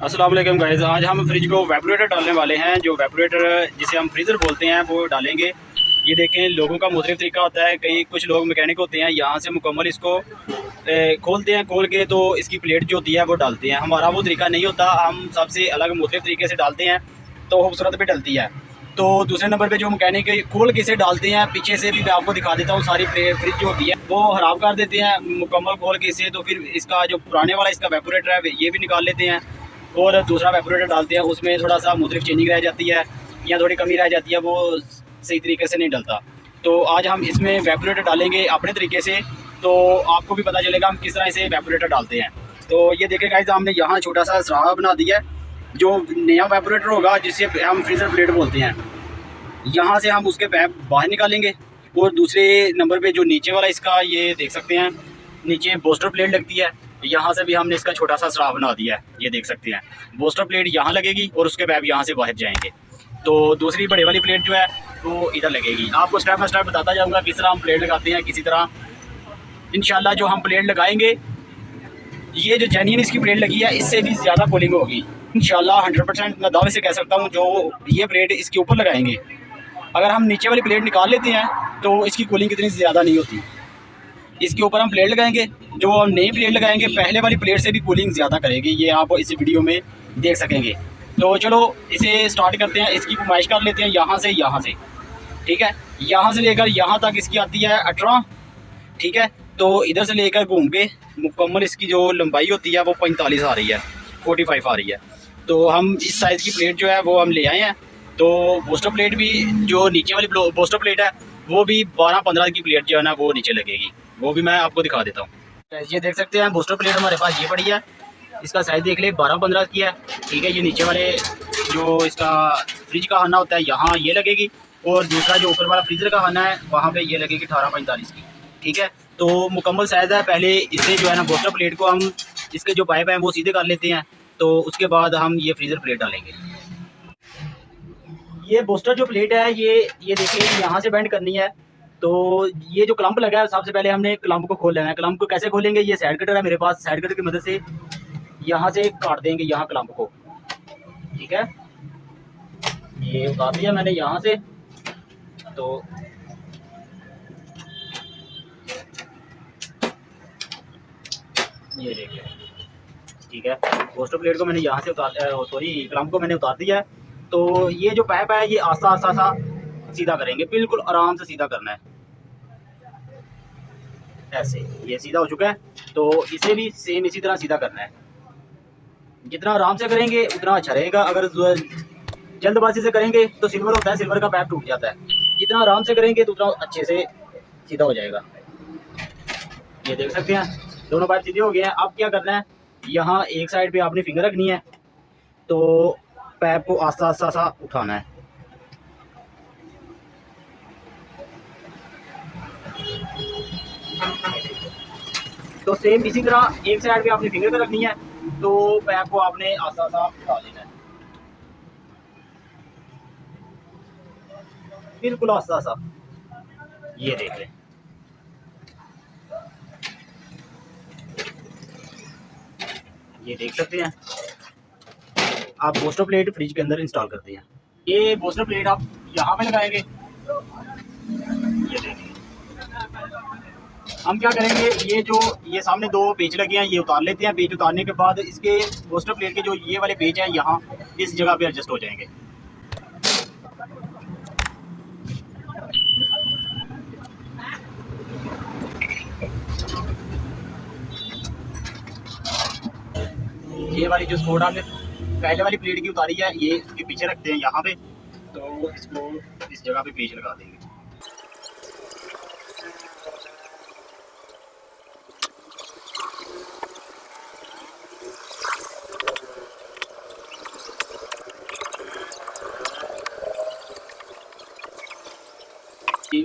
अस्सलाम वालेकुम गाइस। आज हम फ्रिज को वेपोरेटर डालने वाले हैं। जो वेपोरेटर जिसे हम फ्रीज़र बोलते हैं वो डालेंगे। ये देखें, लोगों का मुख्तलिफ तरीका होता है। कई कुछ लोग मैकेनिक होते हैं, यहाँ से मुकम्मल इसको खोलते हैं, खोल के तो इसकी प्लेट जो होती है वो डालते हैं। हमारा वो तरीका नहीं होता, हम सबसे अलग मुख्तलिफ तरीके से डालते हैं तो खूबसूरत भी डलती है। तो दूसरे नंबर पे जो मैकेनिक खोल के से डालते हैं, पीछे से भी मैं आपको दिखा देता हूँ। सारी फ्रिज जो होती है वो ख़राब कर देते हैं मुकम्मल खोल के से। तो फिर इसका जो पुराने वाला इसका वेपोरेटर है ये भी निकाल लेते हैं और दूसरा वेपोरेटर डालते हैं। उसमें थोड़ा सा मुख्तलिफ चेंजिंग रह जाती है या थोड़ी कमी रह जाती है, वो सही तरीके से नहीं डलता। तो आज हम इसमें वेपोरेटर डालेंगे अपने तरीके से, तो आपको भी पता चलेगा हम किस तरह से वेपोरेटर डालते हैं। तो ये देखें गाइस, हमने यहाँ छोटा सा सराहा बना दिया है। जो नया वेपोरेटर होगा जिसे हम फ्रीज़र प्लेट बोलते हैं, यहाँ से हम उसके पैप बाहर निकालेंगे। और दूसरे नंबर पे जो नीचे वाला इसका, ये देख सकते हैं नीचे बूस्टर प्लेट लगती है, यहाँ से भी हमने इसका छोटा सा सराह बना दिया है। ये देख सकते हैं बूस्टर प्लेट यहाँ लगेगी और उसके पैप यहाँ से बाहर जाएंगे। तो दूसरी बड़े वाली प्लेट जो है वो इधर लगेगी। आपको स्टेप बाय स्टेप बताता जाऊँगा किस तरह हम प्लेट लगाते हैं। किसी तरह इंशाल्लाह जो हम प्लेट लगाएंगे, ये जो जेन्युइन इसकी प्लेट लगी है, इससे भी ज़्यादा कूलिंग होगी इंशाल्लाह। 100% मैं दावे से कह सकता हूँ। जो ये प्लेट इसके ऊपर लगाएंगे, अगर हम नीचे वाली प्लेट निकाल लेते हैं तो इसकी कूलिंग इतनी ज़्यादा नहीं होती। इसके ऊपर हम प्लेट लगाएंगे, जो हम नई प्लेट लगाएंगे पहले वाली प्लेट से भी कूलिंग ज़्यादा करेगी। ये आप इस वीडियो में देख सकेंगे। तो चलो इसे स्टार्ट करते हैं। इसकी फरमाइश कर लेते हैं यहाँ से, ठीक है। यहाँ से लेकर यहाँ तक इसकी आती है 18, ठीक है। तो इधर से लेकर घूम के मुकम्मल इसकी जो लंबाई होती है वो 45 आ रही है, 45 आ रही है। तो हम इस साइज़ की प्लेट जो है वो हम ले आए हैं। तो बूस्टर प्लेट भी, जो नीचे वाली बूस्टर प्लेट है वो भी 12-15 की प्लेट जो है ना वो नीचे लगेगी। वो भी मैं आपको दिखा देता हूँ। ये देख सकते हैं बूस्टर प्लेट हमारे पास ये पड़ी है। इसका साइज़ देख ले, 12-15 की है, ठीक है। ये नीचे वाले जो इसका फ्रिज का खाना होता है यहाँ ये लगेगी, और दूसरा जो ऊपर वाला फ्रीज़र का खाना है वहाँ पे ये लगेगी 18-45 की, ठीक है। तो मुकम्मल साइज़ है। पहले इससे जो है ना बूस्टर प्लेट को हम, इसके जो पाइप हैं वो सीधे कर लेते हैं, तो उसके बाद हम ये फ्रीज़र प्लेट डालेंगे। ये बूस्टर जो प्लेट है ये देखिए यहाँ से बेंड करनी है। तो ये जो क्लम्प लगा है, सबसे पहले हमने क्लम्प को खोल लेना है। क्लम्प को कैसे खोलेंगे, ये साइड कटर है मेरे पास, साइड कटर की मदद से यहाँ से काट देंगे यहाँ क्लम्प को, ठीक है। ये उतार दिया मैंने यहाँ से। तो ये देखिए, ठीक है। बूस्टर प्लेट को मैंने यहाँ से क्लम्प को मैंने उतार दिया है। तो ये जो पाइप है ये आस्ता आस्ता सा सीधा करेंगे, बिल्कुल आराम से सीधा करना है, ऐसे। ये सीधा हो चुका है, तो इसे भी सेम इसी तरह सीधा करना है। जितना आराम से करेंगे उतना अच्छा रहेगा। अगर जल्दबाजी से करेंगे तो सिल्वर होता है, सिल्वर का पाइप टूट जाता है। जितना आराम से करेंगे तो उतना अच्छे से सीधा हो जाएगा। ये देख सकते हैं दोनों पाइप सीधे हो गए हैं। अब क्या करना है, यहाँ एक साइड पे आपने फिंगर रखनी है, तो पाइप को आस्ता आस्ता सा उठाना है। तो सेम इसी तरह एक साइड पे आपने फिंगर कर रखनी है, तो पैप को आपने आस्ता आस्ता उठा लेना है, बिल्कुल आस्ता आस्ता। ये देख लें, ये देख सकते हैं। आप बूस्टर प्लेट फ्रिज के अंदर इंस्टॉल करते हैं। ये बूस्टर प्लेट आप यहाँ पे लगाएंगे। ये देखिए, हम क्या करेंगे, ये सामने दो पेच लगे हैं, ये उतार लेते हैं। पेच उतारने के बाद इसके बूस्टर प्लेट के जो ये वाले पेच हैं यहाँ इस जगह पे एडजस्ट हो जाएंगे। ये वाली जो स्कोर आपने पहले वाली प्लेट की उतारी है, ये इसके पीछे रखते हैं यहाँ पे, तो इसको इस जगह पे पेच लगा देंगे।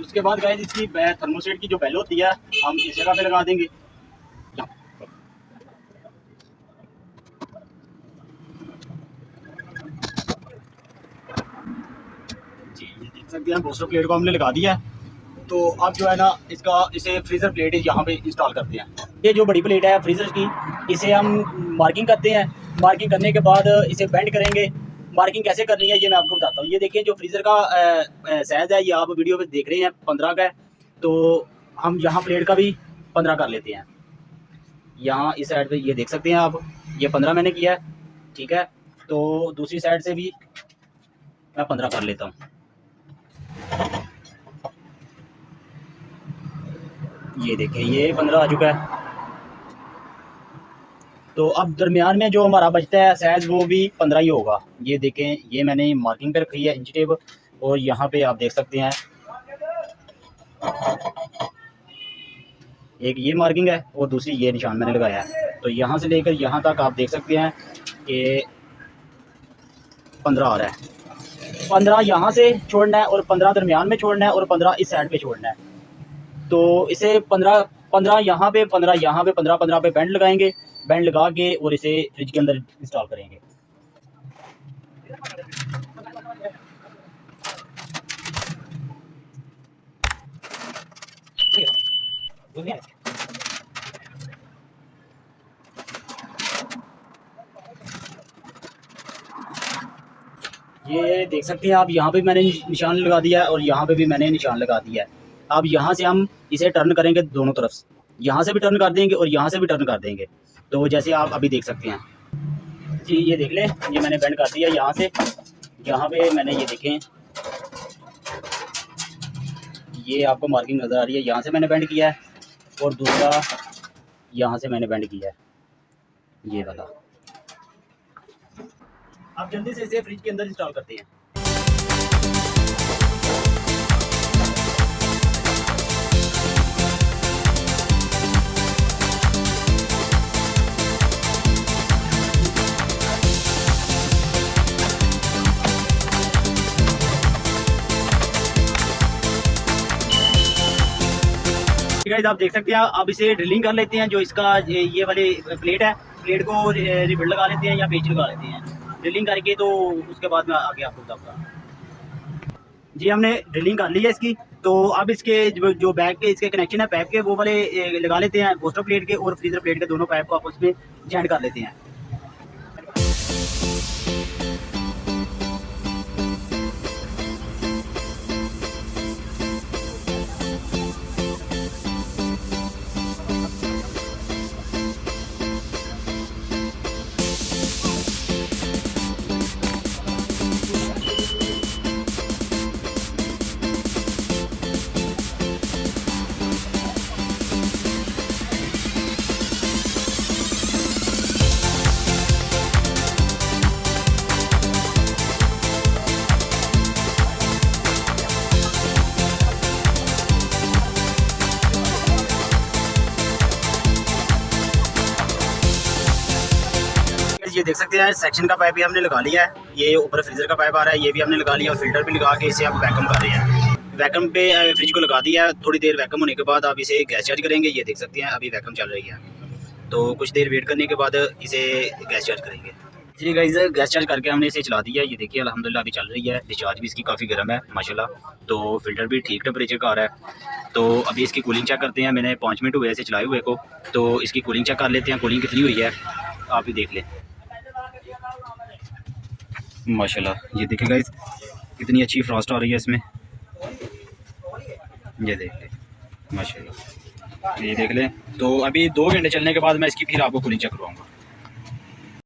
उसके बाद गाइस इसकी थर्मोस्टेट की जो बेल होती है हम इस जगह पे लगा देंगे। जी, ये देख सकते हैं बूस्टर प्लेट को हमने लगा दिया है। तो अब जो है ना इसे फ्रीज़र प्लेट यहाँ पे इंस्टॉल करते हैं। ये जो बड़ी प्लेट है फ्रीज़र की, इसे हम मार्किंग करते हैं। मार्किंग करने के बाद इसे बेंड करेंगे। मार्किंग कैसे करनी है ये मैं आपको बताता हूँ। ये देखिए जो फ्रीज़र का साइज़ है, ये आप वीडियो में देख रहे हैं 15 का है। तो हम यहाँ प्लेट का भी 15 कर लेते हैं। यहाँ इस साइड पे ये देख सकते हैं आप, ये 15 मैंने किया है, ठीक है। तो दूसरी साइड से भी मैं 15 कर लेता हूँ। ये देखें ये 15 आ चुका है। तो अब दरमियान में जो हमारा बचता है साइज़ वो भी 15 ही होगा। ये देखें ये मैंने मार्किंग पे रखी है इंच टेप, और यहाँ पे आप देख सकते हैं एक ये मार्किंग है और दूसरी ये निशान मैंने लगाया है। तो यहाँ से लेकर यहाँ तक आप देख सकते हैं कि 15 आ रहा है। 15 यहाँ से छोड़ना है और 15 दरमियान में छोड़ना है और 15 इस साइड पे छोड़ना है। तो इसे 15 यहाँ पे, 15 यहाँ पे, 15 पे बैंड लगाएंगे। बैंड लगा के और इसे फ्रिज के अंदर इंस्टॉल करेंगे। ये देख सकते हैं आप, यहाँ पे मैंने निशान लगा दिया है और यहाँ पे भी मैंने निशान लगा दिया है। अब यहाँ से हम इसे टर्न करेंगे दोनों तरफ से, यहाँ से भी टर्न कर देंगे और यहाँ से भी टर्न कर देंगे। तो जैसे आप अभी देख सकते हैं जी, ये देख लें ये मैंने बेंड कर दिया यहाँ से। यहाँ पे मैंने ये देखें, ये आपको मार्किंग नज़र आ रही है, यहाँ से मैंने बेंड किया है और दूसरा यहाँ से मैंने बेंड किया है ये वाला। आप जल्दी से इसे फ्रिज के अंदर इंस्टॉल करते हैं। गाइस आप देख सकते हैं, अब इसे ड्रिलिंग कर लेते हैं। जो इसका ये वाली प्लेट है, प्लेट को रिबन लगा लेते हैं या पेच लगा लेते हैं ड्रिलिंग करके। तो उसके बाद मैं आगे आपको बताऊंगा। जी हमने ड्रिलिंग कर ली है इसकी। तो अब इसके जो बैक के इसके कनेक्शन है पाइप के, वो वाले लगा लेते हैं पोस्टर प्लेट के और फ्रीजर प्लेट के, दोनों पाइप को आपस में जॉइंट कर लेते हैं। ये देख सकते हैं सेक्शन का पाइप भी हमने लगा लिया है। ये ऊपर फ्रीजर का पाइप आ रहा है, ये भी हमने लगा लिया और फिल्टर भी लगा के इसे आप वैक्यूम कर रहे हैं। वैक्यूम पे फ्रिज को लगा दिया है। थोड़ी देर वैक्यूम होने के बाद आप इसे गैस चार्ज करेंगे। ये देख सकते हैं अभी वैक्यूम चल रही है, तो कुछ देर वेट करने के बाद इसे गैस चार्ज करेंगे। जी गाइस गैस चार्ज करके हमने इसे चला दिया है। ये देखिए अल्हम्दुलिल्लाह अभी चल रही है। डिस्चार्ज भी इसकी काफ़ी गर्म है माशाल्लाह। तो फिल्टर भी ठीक टेम्परेचर का आ रहा है। तो अभी इसकी कूलिंग चेक करते हैं। मैंने 5 मिनट हुए ऐसे चलाए हुए को, तो इसकी कूलिंग चेक कर लेते हैं कूलिंग कितनी हुई है, आप भी देख लें। माशाल्लाह ये देखिए गाइस कितनी अच्छी फ्रॉस्ट आ रही है इसमें, ये देख लें माशाल्लाह, ये देख लें। तो अभी 2 घंटे चलने के बाद मैं इसकी फिर आपको कूलिंग चेक करवाऊँगा।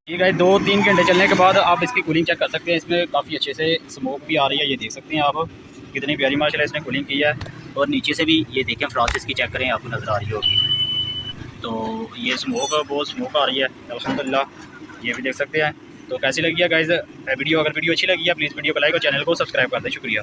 ठीक है 2-3 घंटे चलने के बाद आप इसकी कूलिंग चेक कर सकते हैं। इसमें काफ़ी अच्छे से स्मोक भी आ रही है, ये देख सकते हैं आप कितनी प्यारी माशाल्लाह इसने कूलिंग की है। और नीचे से भी ये देखें फ्रॉस्ट इसकी चेक करें, आपको नज़र आ रही होगी। तो ये स्मोक बहुत स्मोक आ रही है अल्हम्दुलिल्लाह, ये भी देख सकते हैं। तो कैसी लगी है गाइस वीडियो? अगर वीडियो अच्छी लगी है प्लीज़ वीडियो को लाइक और चैनल को सब्सक्राइब कर दें। शुक्रिया।